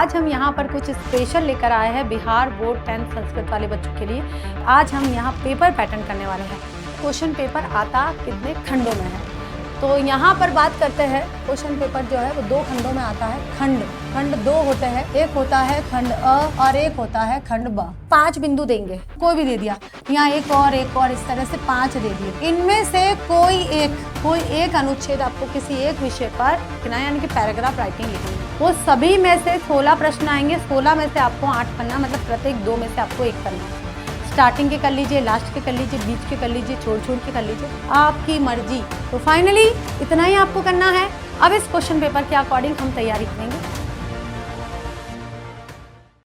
आज हम यहाँ पर कुछ स्पेशल लेकर आए हैं बिहार बोर्ड 10th संस्कृत वाले बच्चों के लिए। आज हम यहाँ पेपर पैटर्न करने वाले हैं। क्वेश्चन पेपर आता कितने खंडों में है, तो यहाँ पर बात करते हैं। क्वेश्चन पेपर जो है वो 2 खंडों में आता है। खंड 2 होते हैं, एक होता है खंड अ और एक होता है खंड ब। 5 बिंदु देंगे, कोई भी दे दिया, यहाँ एक और इस तरह से 5 दे दिए। इनमें से कोई एक अनुच्छेद आपको किसी एक विषय पर लिखना है, यानी कि पैराग्राफ राइटिंग लिखनी है। वो सभी में से 16 प्रश्न आएंगे। 16 में से आपको 8 करना, मतलब प्रत्येक 2 में से आपको 1 करना है। स्टार्टिंग के कर लीजिए, लास्ट के कर लीजिए, बीच के कर लीजिए, छोड़ के कर लीजिए, आपकी मर्जी। तो फाइनली इतना ही आपको करना है। अब इस क्वेश्चन पेपर के अकॉर्डिंग हम तैयारी करेंगे।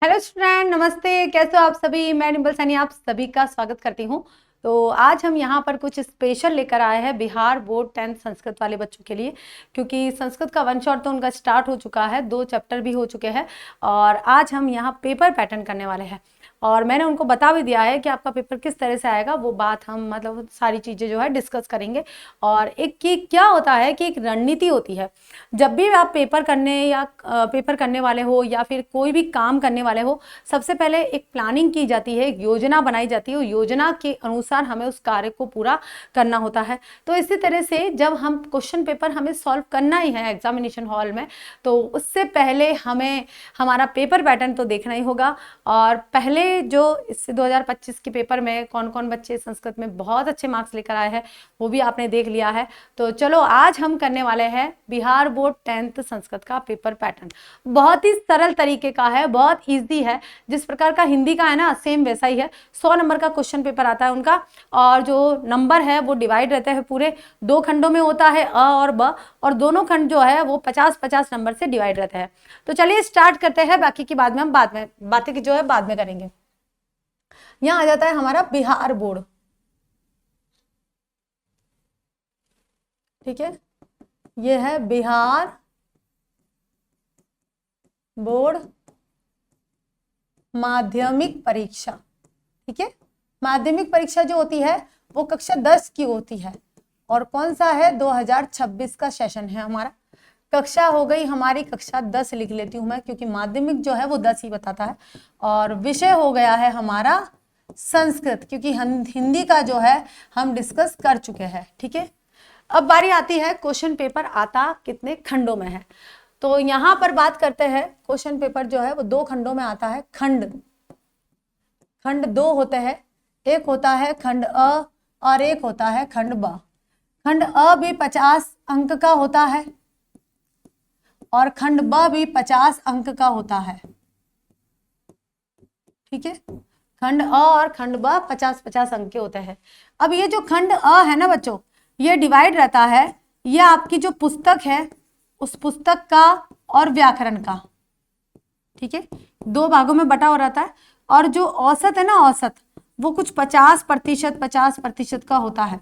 हेलो स्टूडेंट, नमस्ते, कैसे हो आप सभी। मैं डिम्पल सैनी आप सभी का स्वागत करती हूँ। तो आज हम यहाँ पर कुछ स्पेशल लेकर आए हैं बिहार बोर्ड 10th संस्कृत वाले बच्चों के लिए, क्योंकि संस्कृत का 1 शॉट तो उनका स्टार्ट हो चुका है, 2 चैप्टर भी हो चुके हैं और आज हम यहाँ पेपर पैटर्न करने वाले हैं। और मैंने उनको बता भी दिया है कि आपका पेपर किस तरह से आएगा। वो बात हम मतलब सारी चीज़ें जो है डिस्कस करेंगे। और एक की क्या होता है कि एक रणनीति होती है। जब भी आप पेपर करने वाले हो या फिर कोई भी काम करने वाले हो, सबसे पहले एक प्लानिंग की जाती है, एक योजना बनाई जाती है। योजना के अनुसार हमें उस कार्य को पूरा करना होता है। तो इसी तरह से जब हम क्वेश्चन पेपर हमें सॉल्व करना ही है एग्जामिनेशन हॉल में, तो उससे पहले हमें हमारा पेपर पैटर्न तो देखना ही होगा। और पहले जो इससे 2025 के पेपर में कौन कौन बच्चे संस्कृत में बहुत अच्छे मार्क्स लेकर आए हैं वो भी आपने देख लिया है। तो चलो आज हम करने वाले हैं बिहार बोर्ड 10th संस्कृत का पेपर पैटर्न। बहुत ही सरल तरीके का है, बहुत इजी है। जिस प्रकार का हिंदी का है ना, सेम वैसा ही है। 100 नंबर का क्वेश्चन पेपर आता है उनका, और जो नंबर है वो डिवाइड रहते हैं, पूरे 2 खंडों में होता है अ और ब, और दोनों खंड जो है वो 50-50 नंबर से डिवाइड रहते हैं। तो चलिए स्टार्ट करते हैं, बाकी की बाद में हम बातें की जो है बाद में करेंगे। यहां आ जाता है हमारा बिहार बोर्ड, ठीक है। ये है बिहार बोर्ड माध्यमिक परीक्षा, ठीक है। माध्यमिक परीक्षा जो होती है वो कक्षा 10 की होती है, और कौन सा है, 2026 का सेशन है हमारा। कक्षा हो गई हमारी कक्षा 10 लिख लेती हूं मैं, क्योंकि माध्यमिक जो है वो 10 ही बताता है। और विषय हो गया है हमारा संस्कृत, क्योंकि हिंदी का जो है हम डिस्कस कर चुके हैं, ठीक है। अब बारी आती है क्वेश्चन पेपर आता कितने खंडों में है। तो यहां पर बात करते हैं, क्वेश्चन पेपर जो है वो 2 खंडों में आता है। खंड 2 होते हैं, एक होता है खंड अ और एक होता है खंड ब। खंड अ भी 50 अंक का होता है और खंड ब भी 50 अंक का होता है, ठीक है। खंड अ और खंड ब 50-50 अंक के होते हैं। अब ये जो खंड अ है ना बच्चों, ये डिवाइड रहता है, ये आपकी जो पुस्तक है उस पुस्तक का और व्याकरण का, ठीक है, 2 भागों में बटा हो रहता है। और जो औसत है ना, औसत वो कुछ 50% का होता है।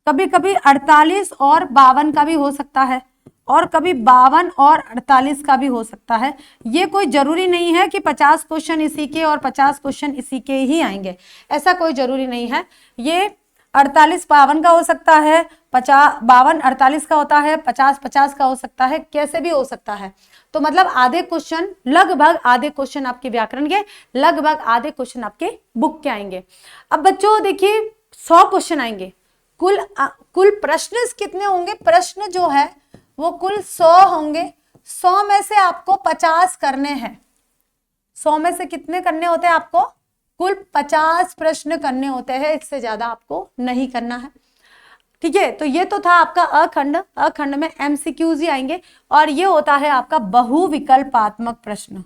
कभी कभी 48 और 52 का भी हो सकता है, और कभी 52 और 48 का भी हो सकता है। ये कोई जरूरी नहीं है कि 50 क्वेश्चन इसी के और 50 क्वेश्चन इसी के ही आएंगे, ऐसा कोई जरूरी नहीं है। ये 48-52 का हो सकता है, 52-48 का होता है, 50-50 का हो सकता है, कैसे भी हो सकता है। तो मतलब आधे क्वेश्चन, लगभग आधे क्वेश्चन आपके व्याकरण के, लगभग आधे क्वेश्चन आपके बुक के आएंगे। अब बच्चों देखिए, 100 क्वेश्चन आएंगे। कुल प्रश्न कितने होंगे, प्रश्न जो है वो कुल 100 होंगे। 100 में से आपको 50 करने हैं। 100 में से कितने करने होते हैं आपको, कुल 50 प्रश्न करने होते हैं, इससे ज्यादा आपको नहीं करना है, ठीक है। तो ये तो था आपका अखंड में एमसीक्यूज ही आएंगे, और ये होता है आपका बहुविकल्पात्मक प्रश्न।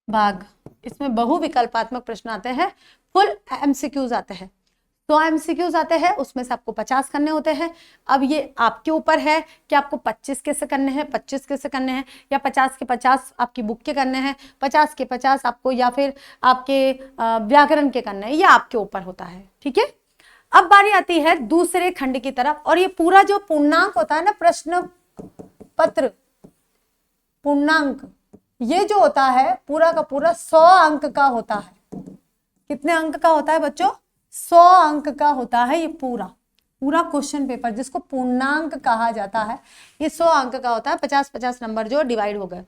भाग, इसमें बहुविकल्पात्मक प्रश्न आते हैं, फुल एमसीक्यूज आते हैं। तो एमसीक्यूज आते हैं, उसमें से आपको 50 करने होते हैं। अब ये आपके ऊपर है कि आपको 25 कैसे करने हैं, 25 कैसे करने हैं, या 50 के 50 आपकी बुक के करने हैं, 50 के 50 आपको या फिर आपके व्याकरण के करने हैं, ये आपके ऊपर होता है, ठीक है। अब बारी आती है दूसरे खंड की तरफ, और ये पूरा जो पूर्णांक होता है ना, प्रश्न पत्र पूर्णांक, ये जो होता है पूरा का पूरा 100 अंक का होता है। कितने अंक का होता है बच्चों, 100 अंक का होता है ये पूरा, पूरा क्वेश्चन पेपर जिसको पूर्णांक कहा जाता है, ये 100 अंक का होता है, 50-50 नंबर जो डिवाइड हो गए।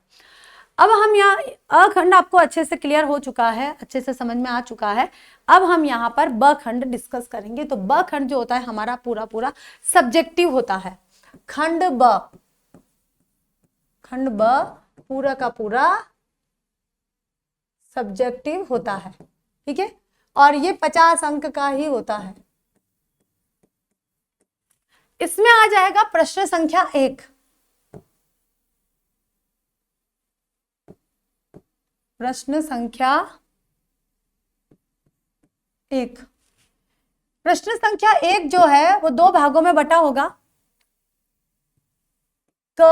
अब हम यहाँ अखंड आपको अच्छे से क्लियर हो चुका है, अच्छे से समझ में आ चुका है। अब हम यहाँ पर ब खंड डिस्कस करेंगे। तो ब खंड जो होता है हमारा पूरा पूरा सब्जेक्टिव होता है। खंड ब पूरा का पूरा सब्जेक्टिव होता है, ठीक है, और ये 50 अंक का ही होता है। इसमें आ जाएगा प्रश्न संख्या 1। प्रश्न संख्या 1, प्रश्न संख्या 1 जो है वो 2 भागों में बटा होगा, क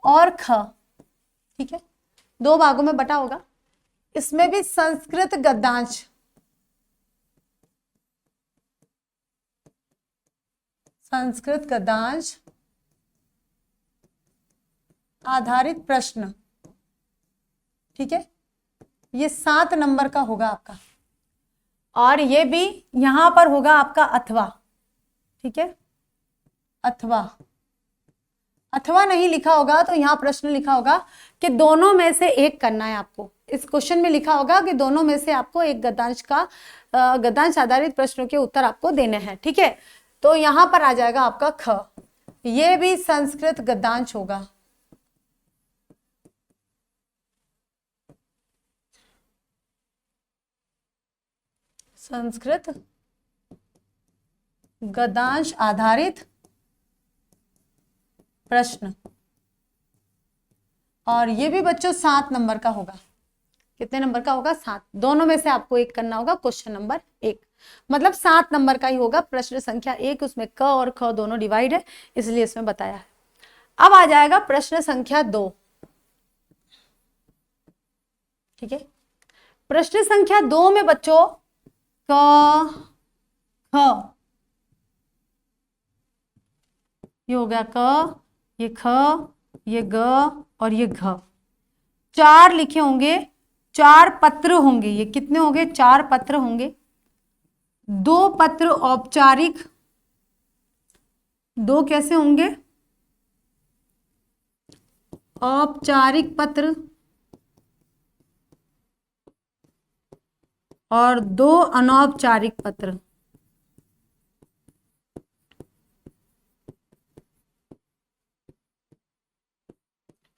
और ख, ठीक है, 2 भागों में बटा होगा। इसमें भी संस्कृत गद्यांश, संस्कृत गद्यांश आधारित प्रश्न, ठीक है, ये 7 नंबर का होगा आपका। और ये भी यहां पर होगा आपका अथवा, ठीक है, अथवा नहीं लिखा होगा तो यहां प्रश्न लिखा होगा कि दोनों में से एक करना है आपको। इस क्वेश्चन में लिखा होगा कि दोनों में से आपको एक गद्यांश आधारित प्रश्नों के उत्तर आपको देने हैं, ठीक है। तो यहां पर आ जाएगा आपका ख, ये भी संस्कृत गद्यांश होगा। संस्कृत गद्यांश आधारित प्रश्न, और ये भी बच्चों 7 नंबर का होगा। कितने नंबर का होगा? 7। दोनों में से आपको एक करना होगा, क्वेश्चन नंबर 1, मतलब 7 नंबर का ही होगा। प्रश्न संख्या 1, उसमें क और ख दोनों डिवाइड है, इसलिए इसमें बताया है। अब आ जाएगा प्रश्न संख्या 2, ठीक है। प्रश्न संख्या 2 में बच्चों क ख, ये हो गया क, ये ख, ये ग और ये घ, 4 लिखे होंगे, 4 पत्र होंगे। ये कितने होंगे? 4 पत्र होंगे। 2 पत्र औपचारिक, 2 कैसे होंगे? औपचारिक पत्र, और 2 अनौपचारिक पत्र,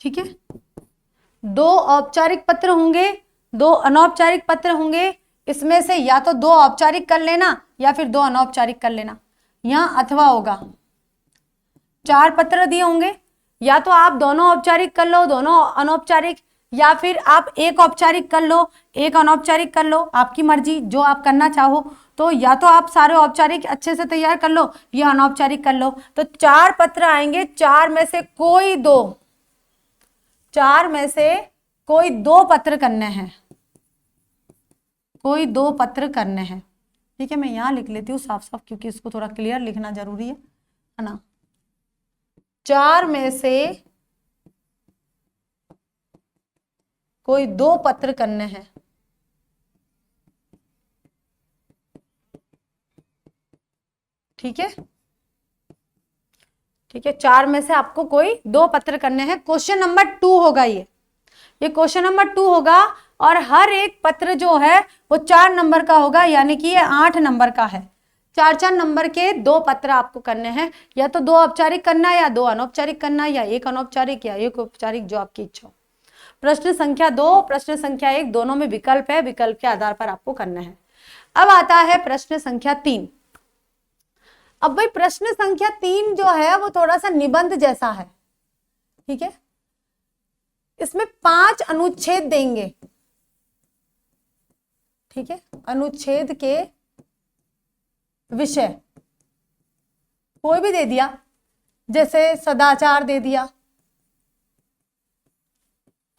ठीक है। 2 औपचारिक पत्र होंगे, 2 अनौपचारिक पत्र होंगे। इसमें से या तो 2 औपचारिक कर लेना या फिर 2 अनौपचारिक कर लेना। यहां अथवा होगा, 4 पत्र दिए होंगे, या तो आप दोनों औपचारिक कर लो, दोनों अनौपचारिक, या फिर आप एक औपचारिक कर लो, एक अनौपचारिक कर लो, आपकी मर्जी, जो आप करना चाहो। तो या तो आप सारे औपचारिक अच्छे से तैयार कर लो या अनौपचारिक कर लो। तो 4 पत्र आएंगे, 4 में से कोई 2, 4 में से कोई 2 पत्र करने हैं, कोई 2 पत्र करने हैं, ठीक है। मैं यहां लिख लेती हूँ साफ साफ, क्योंकि इसको थोड़ा क्लियर लिखना जरूरी है ना। 4 में से कोई 2 पत्र करने हैं, ठीक है, ठीक है। 4 में से आपको कोई 2 पत्र करने हैं। क्वेश्चन नंबर 2 होगा ये क्वेश्चन नंबर 2 होगा, और हर एक पत्र जो है वो 4 नंबर का होगा, यानी कि ये 8 नंबर का है। 4-4 नंबर के 2 पत्र आपको करने हैं, या तो 2 औपचारिक करना, या 2 अनौपचारिक करना, या एक अनौपचारिक या एक औपचारिक, जो आपकी इच्छा हो। प्रश्न संख्या 2, प्रश्न संख्या 1 दोनों में विकल्प है, विकल्प के आधार पर आपको करना है। अब आता है प्रश्न संख्या 3। अब भाई प्रश्न संख्या 3 जो है वो थोड़ा सा निबंध जैसा है, ठीक है। इसमें 5 अनुच्छेद देंगे, ठीक है। अनुच्छेद के विषय कोई भी दे दिया, जैसे सदाचार दे दिया,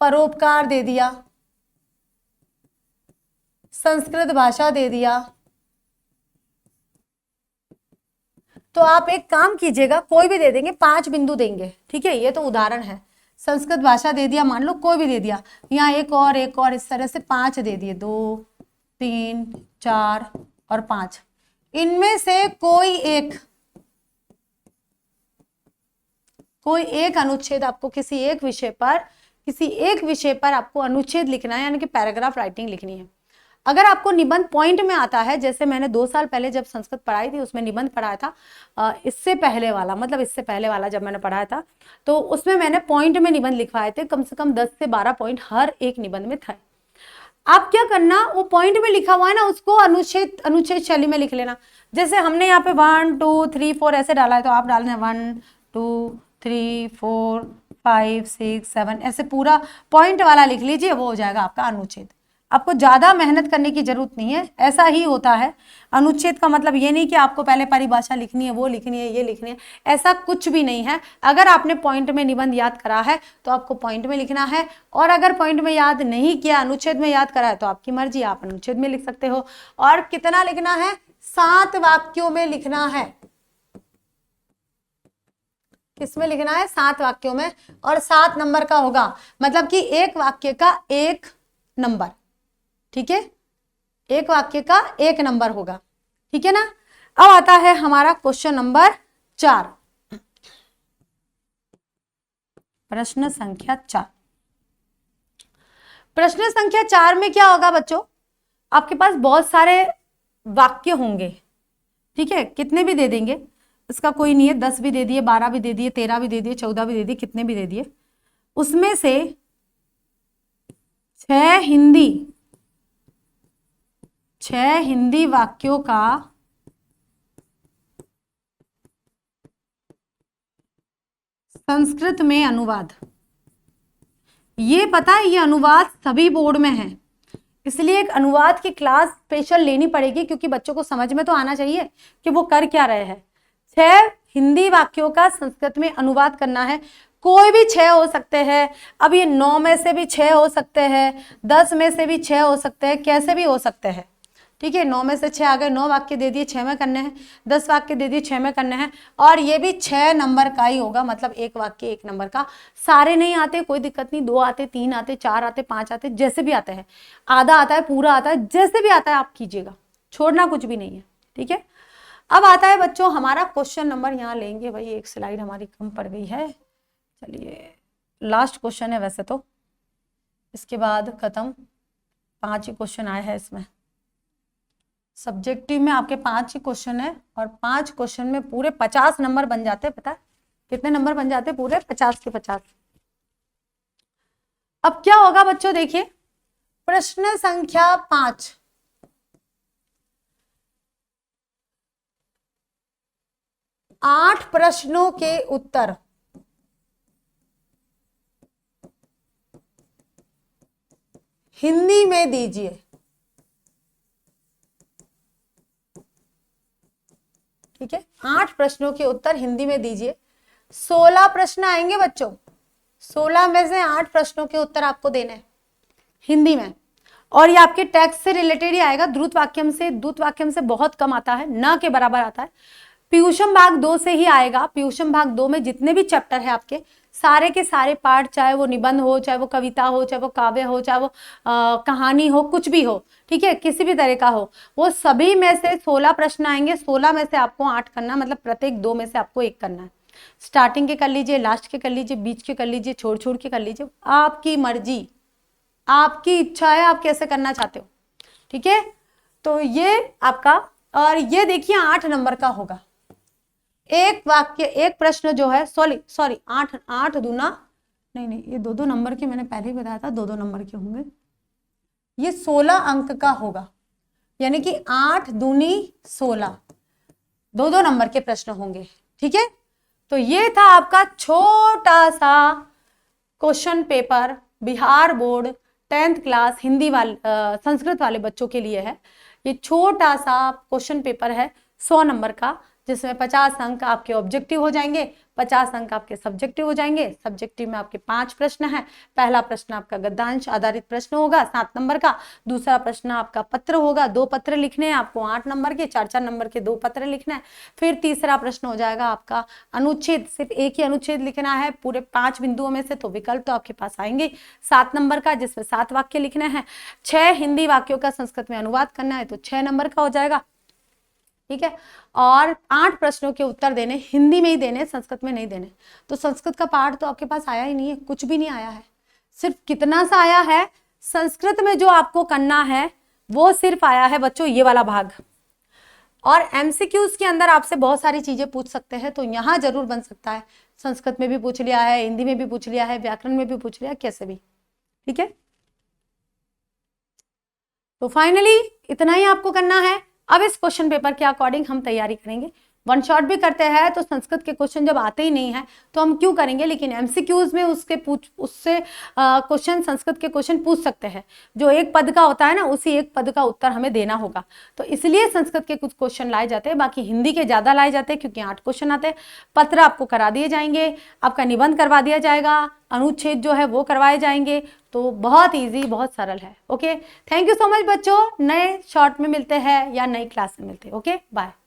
परोपकार दे दिया, संस्कृत भाषा दे दिया। तो आप एक काम कीजिएगा, कोई भी दे देंगे, 5 बिंदु देंगे, ठीक है। ये तो उदाहरण है। संस्कृत भाषा दे दिया, मान लो कोई भी दे दिया, यहाँ एक और, इस तरह से 5 दे दिए, 2, 3, 4 और 5। इनमें से कोई एक कोई एक अनुच्छेद आपको किसी एक विषय पर आपको अनुच्छेद लिखना है, यानी कि पैराग्राफ राइटिंग लिखनी है। अगर आपको निबंध पॉइंट में आता है, जैसे मैंने 2 साल पहले जब संस्कृत पढ़ाई थी उसमें निबंध पढ़ाया था, इससे पहले वाला जब मैंने पढ़ाया था तो उसमें मैंने पॉइंट में निबंध लिखवाए थे, कम से कम 10 से 12 पॉइंट हर एक निबंध में था। आप क्या करना, वो पॉइंट में लिखा हुआ है ना, उसको अनुच्छेद शैली में लिख लेना। जैसे हमने यहाँ पे 1 2 3 4 ऐसे डाला है, तो आप डालना 1 2 3 4 5 6 7 ऐसे पूरा पॉइंट वाला लिख लीजिए, वो हो जाएगा आपका अनुच्छेद। आपको ज्यादा मेहनत करने की जरूरत नहीं है, ऐसा ही होता है। अनुच्छेद का मतलब ये नहीं कि आपको पहले परिभाषा लिखनी है, वो लिखनी है, ये लिखनी है, ऐसा कुछ भी नहीं है। अगर आपने पॉइंट में निबंध याद करा है तो आपको पॉइंट में लिखना है, और अगर पॉइंट में याद नहीं किया, अनुच्छेद में याद करा है, तो आपकी मर्जी, आप अनुच्छेद में लिख सकते हो। और कितना लिखना है, 7 वाक्यों में लिखना है। किसमें लिखना है, 7 वाक्यों में, और 7 नंबर का होगा, मतलब कि एक वाक्य का 1 नंबर। ठीक है, एक वाक्य का 1 नंबर होगा। ठीक है ना। अब आता है हमारा क्वेश्चन नंबर 4, प्रश्न संख्या 4। प्रश्न संख्या 4 में क्या होगा बच्चों, आपके पास बहुत सारे वाक्य होंगे। ठीक है, कितने भी दे देंगे, इसका कोई नहीं है, 10 भी दे दिए, 12 भी दे दिए, 13 भी दे दिए, 14 भी दे दिए, कितने भी दे दिए, उसमें से 6 हिंदी वाक्यों का संस्कृत में अनुवाद। ये पता है, ये अनुवाद सभी बोर्ड में है, इसलिए एक अनुवाद की क्लास स्पेशल लेनी पड़ेगी, क्योंकि बच्चों को समझ में तो आना चाहिए कि वो कर क्या रहे हैं। 6 हिंदी वाक्यों का संस्कृत में अनुवाद करना है। कोई भी 6 हो सकते हैं, अब ये 9 में से भी 6 हो सकते हैं, 10 में से भी 6 हो सकते हैं, कैसे भी हो सकते हैं। ठीक है, 9 में से 6 आ गए, 9 वाक्य दे दिए, 6 में करने हैं, 10 वाक्य दे दिए, 6 में करने हैं, और ये भी 6 नंबर का ही होगा, मतलब एक वाक्य 1 नंबर का। सारे नहीं आते कोई दिक्कत नहीं, 2 आते, 3 आते, 4 आते, 5 आते, जैसे भी आते हैं, आधा आता है, पूरा आता है, जैसे भी आता है आप कीजिएगा, छोड़ना कुछ भी नहीं है। ठीक है, अब आता है बच्चों हमारा क्वेश्चन नंबर, यहाँ लेंगे भाई, एक स्लाइड हमारी कम पड़ गई है, चलिए लास्ट क्वेश्चन है वैसे तो, इसके बाद खत्म। 5 ही क्वेश्चन आए हैं इसमें, सब्जेक्टिव में आपके 5 ही क्वेश्चन है, और 5 क्वेश्चन में पूरे 50 नंबर बन जाते हैं। पता है कितने नंबर बन जाते हैं, पूरे 50 के 50। अब क्या होगा बच्चों, देखिए प्रश्न संख्या 5, आठ प्रश्नों के उत्तर हिंदी में दीजिए। ठीक है, 8 प्रश्नों के उत्तर हिंदी में दीजिए। 16 प्रश्न आएंगे बच्चों, 16 में से 8 प्रश्नों के उत्तर आपको देने हैं हिंदी में, और ये आपके टेक्स्ट से रिलेटेड ही आएगा। द्रुत वाक्यम से बहुत कम आता है, न के बराबर आता है। पीयूषम भाग 2 से ही आएगा। पीयूषम भाग 2 में जितने भी चैप्टर है आपके, सारे के सारे पार्ट, चाहे वो निबंध हो, चाहे वो कविता हो, चाहे वो काव्य हो, चाहे वो कहानी हो, कुछ भी हो, ठीक है, किसी भी तरह का हो, वो सभी में से 16 प्रश्न आएंगे। 16 में से आपको 8 करना, मतलब प्रत्येक 2 में से आपको 1 करना है। स्टार्टिंग के कर लीजिए, लास्ट के कर लीजिए, बीच के कर लीजिए, छोड़ छोड़ के कर लीजिए, आपकी मर्जी, आपकी इच्छा है, आप कैसे करना चाहते हो। ठीक है, तो ये आपका, और ये देखिए 8 नंबर का होगा। एक वाक्य, एक प्रश्न जो है, सॉरी 8 दूना, नहीं, ये 2 नंबर के, मैंने पहले ही बताया था 2 नंबर के होंगे। ये 16 अंक का होगा, यानी कि 8 दूनी 16, 2 नंबर के प्रश्न होंगे। ठीक है, तो ये था आपका छोटा सा question paper, Bihar board 10th class Hindi वाले संस्कृत वाले बच्चों के लिए है। ये छोटा सा क्वेश्चन पेपर है 100 नंबर का, जिसमें 50 अंक आपके ऑब्जेक्टिव हो जाएंगे, 50 अंक आपके सब्जेक्टिव हो जाएंगे। सब्जेक्टिव में आपके 5 प्रश्न हैं। पहला प्रश्न आपका गद्यांश आधारित प्रश्न होगा 7 नंबर का। दूसरा प्रश्न आपका पत्र होगा, 2 पत्र लिखने हैं आपको 8 नंबर के, 4 नंबर के 2 पत्र लिखना है। फिर तीसरा प्रश्न हो जाएगा आपका अनुच्छेद, सिर्फ एक ही अनुच्छेद लिखना है पूरे 5 बिंदुओं में से, तो विकल्प तो आपके पास आएंगे 7 नंबर का, जिसमें 7 वाक्य लिखना है। 6 हिंदी वाक्यों का संस्कृत में अनुवाद करना है, तो 6 नंबर का हो जाएगा। ठीक है। और 8 प्रश्नों के उत्तर देने, हिंदी में ही देने, संस्कृत में नहीं देने। तो संस्कृत का पार्ट तो आपके पास आया ही नहीं है, कुछ भी नहीं आया है। सिर्फ कितना सा आया है, संस्कृत में जो आपको करना है वो सिर्फ आया है बच्चों ये वाला भाग। और एमसीक्यूज के अंदर आपसे बहुत सारी चीजें पूछ सकते हैं, तो यहां जरूर बन सकता है। संस्कृत में भी पूछ लिया है, हिंदी में भी पूछ लिया है, व्याकरण में भी पूछ लिया, कैसे भी। ठीक है, तो फाइनली इतना ही आपको करना है। अब इस क्वेश्चन पेपर के अकॉर्डिंग हम तैयारी करेंगे। वन शॉट भी करते हैं तो संस्कृत के क्वेश्चन जब आते ही नहीं है तो हम क्यों करेंगे, लेकिन एमसीक्यूज में उससे क्वेश्चन, संस्कृत के क्वेश्चन पूछ सकते हैं। जो एक पद का होता है ना, उसी एक पद का उत्तर हमें देना होगा, तो इसलिए संस्कृत के कुछ क्वेश्चन लाए जाते हैं, बाकी हिंदी के ज्यादा लाए जाते हैं क्योंकि 8 क्वेश्चन आते हैं। पत्र आपको करा दिए जाएंगे, आपका निबंध करवा दिया जाएगा, अनुच्छेद जो है वो करवाए जाएंगे। तो बहुत इजी, बहुत सरल है। Okay, thank you so much बच्चों। नए शॉर्ट में मिलते हैं या नई क्लास में मिलते हैं। Okay, bye.